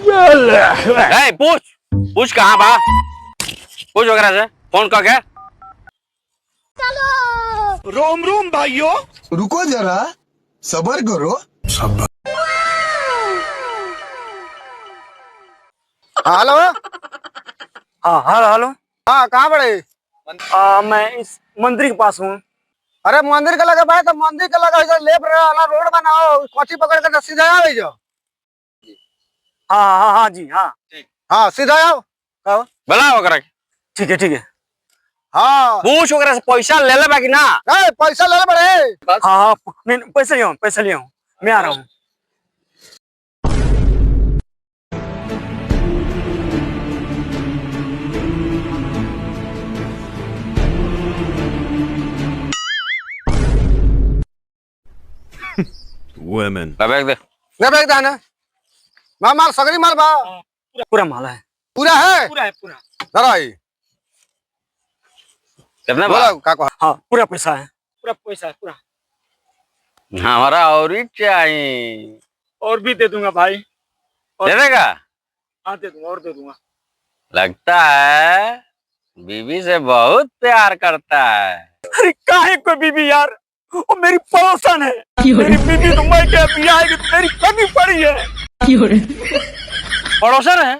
पूछ पूछ कहाँ बा, पूछ वगैरह से फोन कर के। रोम रोम भाइयों, रुको जरा, सबर करो। हेलो। हाँ हेलो हेलो। हाँ कहाँ बड़े? मैं इस मंदिर के पास हूँ। अरे मंदिर के लगे भाई, तो मंदिर के लगे इधर लेफ्ट वाला रोड बनाओ, कोची पकड़ कर सीधा आओ जो। हाँ हाँ हाँ जी हाँ। हाँ सीधा आओ। बोला वगैरह के। ठीक है ठीक है। हाँ पूछ वगैरह से पैसा ले ले बाकी ना। नहीं पैसा ले बड़े। हाँ हाँ नहीं पैसे लिया हूँ, पैसे लिया हूँ, मैं आ रहा हूँ। women। बैग दे। ले बैग दाना। माल सगरी माल बा। पूरा माल है। पूरा है? पूरा है पूरा। जरा ही कितने बोला बा? काको। हाँ पूरा पैसा है, पूरा पैसा है पूरा। हमारा और ही चाहिए। और भी दे दूंगा भाई। दे देगा? हाँ दे दूंगा और दे दूंगा। लगता है बीवी से बहुत प्यार करता है। अरे काहे कोई बीबी यार, वो मेरी पड़ोसन है। मेरी बीबी तो मैं क्या भी आएगी तो मेरी कमी पड़ी है। पड़ोसन है?